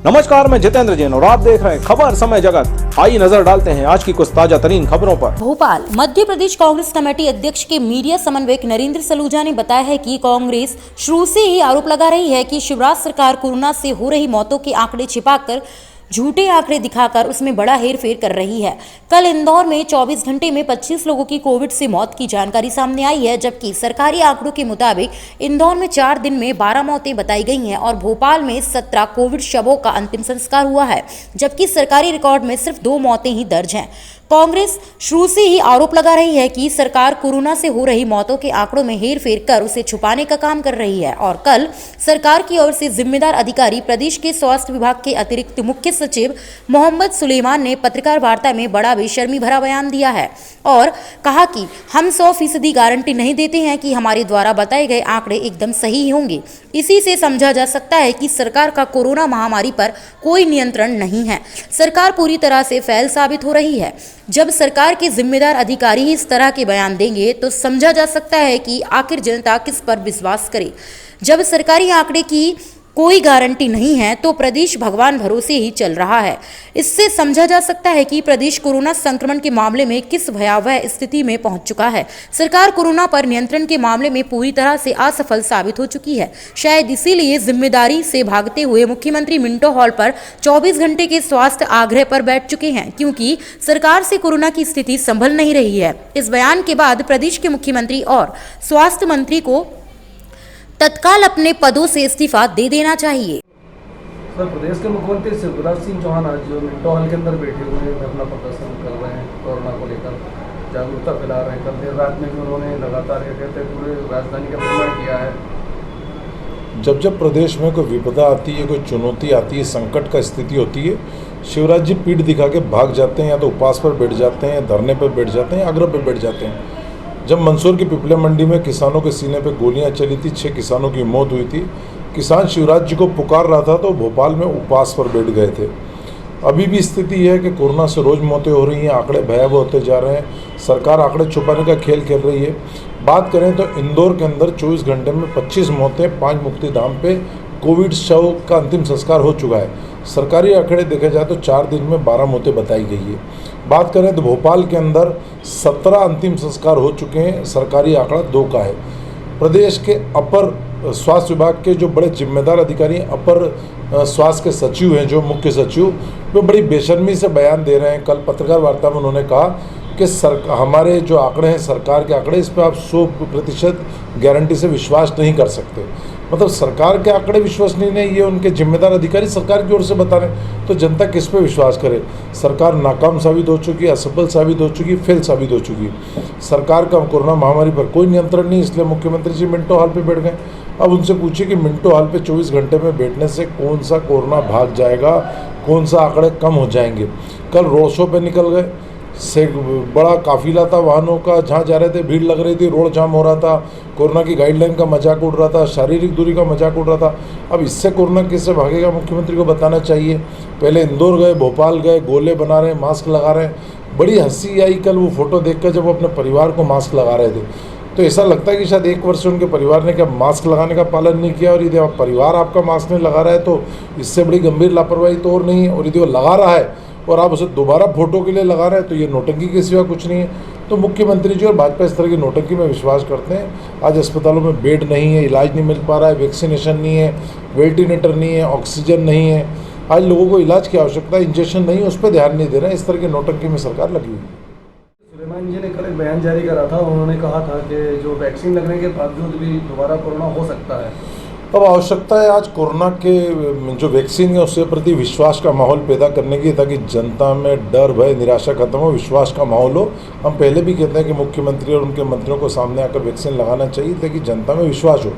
नमस्कार, मैं जितेंद्र जैन और आप देख रहे हैं खबर समय जगत। आइए नजर डालते हैं आज की कुछ ताजा तरीन खबरों पर। भोपाल मध्य प्रदेश कांग्रेस कमेटी अध्यक्ष के मीडिया समन्वयक नरेंद्र सलूजा ने बताया है कि कांग्रेस शुरू से ही आरोप लगा रही है कि शिवराज सरकार कोरोना से हो रही मौतों के आंकड़े छिपाकर झूठे आंकड़े दिखाकर उसमें बड़ा हेरफेर कर रही है। कल इंदौर में 24 घंटे में 25 लोगों की कोविड से मौत की जानकारी सामने आई है, जबकि सरकारी आंकड़ों के मुताबिक इंदौर में 4 दिन में 12 मौतें बताई गई हैं और भोपाल में 17 कोविड शवों का अंतिम संस्कार हुआ है, जबकि सरकारी रिकॉर्ड में सिर्फ 2 मौतें ही दर्ज हैं। कांग्रेस शुरू से ही आरोप लगा रही है कि सरकार कोरोना से हो रही मौतों के आंकड़ों में हेरफेर कर उसे छुपाने का काम कर रही है और कल सरकार की ओर से जिम्मेदार अधिकारी प्रदेश के स्वास्थ्य विभाग के अतिरिक्त मुख्य सचिव मोहम्मद सुलेमान ने पत्रकार वार्ता में बड़ा बेशर्मी भरा बयान दिया है और कहा कि हम 100% गारंटी नहीं देते हैं कि हमारे द्वारा बताए गए आंकड़े एकदम सही होंगे। इसी से समझा जा सकता है कि सरकार का कोरोना महामारी पर कोई नियंत्रण नहीं है। सरकार पूरी तरह से फेल साबित हो रही है। जब सरकार के जिम्मेदार अधिकारी ही इस तरह के बयान देंगे तो समझा जा सकता है कि आखिर जनता किस पर विश्वास करे। जब सरकारी आंकड़े की कोई गारंटी नहीं है तो प्रदेश भगवान भरोसे ही चल रहा है। इससे समझा जा सकता है कि प्रदेश कोरोना संक्रमण के मामले में किस भयावह स्थिति में पहुंच चुका है। सरकार कोरोना पर नियंत्रण के मामले में पूरी तरह से असफल साबित हो चुकी है। शायद इसीलिए जिम्मेदारी से भागते हुए मुख्यमंत्री मिंटो हॉल पर 24 घंटे के स्वास्थ्य आग्रह पर बैठ चुके हैं, क्योंकि सरकार से कोरोना की स्थिति संभल नहीं रही है। इस बयान के बाद प्रदेश के मुख्यमंत्री और स्वास्थ्य मंत्री को तत्काल अपने पदों से इस्तीफा दे देना चाहिए। सर, प्रदेश के मुख्यमंत्री शिवराज सिंह चौहान आज जो मिंटो हॉल के अंदर बैठे हुए हैं, धरना प्रदर्शन कर रहे हैं, कोरोना को लेकर जागरूकता फैला रहे हैं। कल देर रात में भी उन्होंने लगातार कहते हैं पूरे राजधानी का भ्रमण किया है। जब प्रदेश में कोई विपदा आती है, कोई चुनौती आती है, संकट का स्थिति होती है, शिवराज जी पीठ दिखा के भाग जाते हैं, या तो उपवास पर बैठ जाते हैं, या धरने पर बैठ जाते हैं, या आग्रह पर बैठ जाते हैं। जब मंदसौर की पिपले मंडी में किसानों के सीने पे गोलियां चली थी, 6 किसानों की मौत हुई थी, किसान शिवराज जी को पुकार रहा था तो भोपाल में उपवास पर बैठ गए थे। अभी भी स्थिति है कि कोरोना से रोज़ मौतें हो रही हैं, आंकड़े भयावह होते जा रहे हैं, सरकार आंकड़े छुपाने का खेल खेल रही है। बात करें तो इंदौर के अंदर 24 घंटे में 25 मौतें, 5 मुक्तिधाम पे कोविड शव का अंतिम संस्कार हो चुका है। सरकारी आंकड़े देखे जाए तो 4 दिन में 12 मौतें बताई गई है। बात करें तो भोपाल के अंदर 17 अंतिम संस्कार हो चुके हैं, सरकारी आंकड़ा 2 का है। प्रदेश के अपर स्वास्थ्य विभाग के जो बड़े जिम्मेदार अधिकारी, अपर स्वास्थ्य के सचिव हैं, जो मुख्य सचिव, वो बड़ी बेशर्मी से बयान दे रहे हैं। कल पत्रकार वार्ता में उन्होंने कहा कि हमारे जो आंकड़े हैं, सरकार के आंकड़े, इस पर आप 100% गारंटी से विश्वास नहीं कर सकते। मतलब सरकार के आंकड़े विश्वसनीय नहीं, ये उनके जिम्मेदार अधिकारी सरकार की ओर से बता रहे हैं, तो जनता किस पे विश्वास करे। सरकार नाकाम साबित हो चुकी, असफल साबित हो चुकी, फेल साबित हो चुकी। सरकार का कोरोना महामारी पर कोई नियंत्रण नहीं, इसलिए मुख्यमंत्री जी मिंटो हॉल पे बैठ गए। अब उनसे पूछिए कि मिंटो हॉल पे 24 घंटे में बैठने से कौन सा कोरोना भाग जाएगा, कौन सा आंकड़े कम हो जाएंगे। कल रोड शो पे निकल गए, से बड़ा काफिला था वाहनों का, जहाँ जा रहे थे भीड़ लग रही थी, रोड जाम हो रहा था, कोरोना की गाइडलाइन का मजाक उड़ रहा था, शारीरिक दूरी का मजाक उड़ रहा था। अब इससे कोरोना किससे भागेगा, मुख्यमंत्री को बताना चाहिए। पहले इंदौर गए, भोपाल गए, गोले बना रहे हैं, मास्क लगा रहे हैं। बड़ी हंसी आई कल वो फोटो देखकर जब वो अपने परिवार को मास्क लगा रहे थे, तो ऐसा लगता है कि शायद 1 वर्ष से उनके परिवार ने क्या मास्क लगाने का पालन नहीं किया, और यदि परिवार आपका मास्क नहीं लगा रहा है तो इससे बड़ी गंभीर लापरवाही तो और नहीं है। और यदि वो लगा रहा है और आप उसे दोबारा फोटो के लिए लगा रहे हैं तो ये नोटंकी के सिवा कुछ नहीं है। तो मुख्यमंत्री जी और भाजपा इस तरह की नोटंकी में विश्वास करते हैं। आज अस्पतालों में बेड नहीं है, इलाज नहीं मिल पा रहा है, वैक्सीनेशन नहीं है, वेंटिलेटर नहीं है, ऑक्सीजन नहीं है। आज लोगों को इलाज की आवश्यकता है, इंजेक्शन नहीं है, उस पर ध्यान नहीं दे रहे हैं। इस तरह की नोटंकी में सरकार लगी हुई है। सुलेमान जी ने कल एक बयान जारी करा था, उन्होंने कहा था कि जो वैक्सीन लगने के बावजूद भी दोबारा कोरोना हो सकता है। अब आवश्यकता है आज कोरोना के जो वैक्सीन है उसके प्रति विश्वास का माहौल पैदा करने की, ताकि जनता में डर, भय, निराशा खत्म हो, विश्वास का माहौल हो। हम पहले भी कहते हैं कि मुख्यमंत्री और उनके मंत्रियों को सामने आकर वैक्सीन लगाना चाहिए ताकि जनता में विश्वास हो।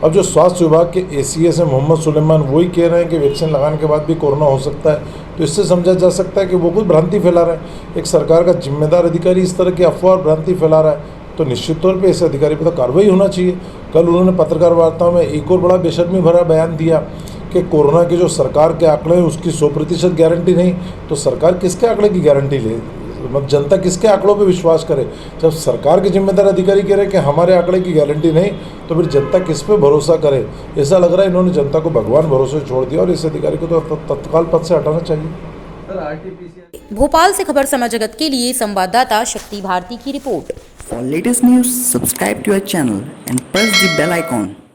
अब जो स्वास्थ्य विभाग के ACS हैं मोहम्मद सुलेमान, वही कह रहे हैं कि वैक्सीन लगाने के बाद भी कोरोना हो सकता है, तो इससे समझा जा सकता है कि वो कुछ भ्रांति फैला रहे हैं। एक सरकार का जिम्मेदार अधिकारी इस तरह की अफवाह और भ्रांति फैला रहा है तो निश्चित तौर पे ऐसे अधिकारी पर तो कार्रवाई होना चाहिए। कल उन्होंने पत्रकार वार्ता में एक और बड़ा बेशर्मी भरा बयान दिया कि कोरोना के जो सरकार के आंकड़े हैं उसकी 100% गारंटी नहीं, तो सरकार किसके आंकड़े की गारंटी ले मतलब जनता किसके आंकड़ों पे विश्वास करे? जब सरकार के जिम्मेदार अधिकारी कह रहे हैं कि हमारे आंकड़े की गारंटी नहीं, तो फिर जनता किस पे भरोसा करे? ऐसा लग रहा है इन्होंने जनता को भगवान भरोसे छोड़ दिया और इस अधिकारी को तो तत्काल पद से हटाना चाहिए। सर RT-PCR भोपाल से खबर समय जगत के लिए संवाददाता शक्ति भारती की report. For latest news, subscribe to our channel and press the bell icon.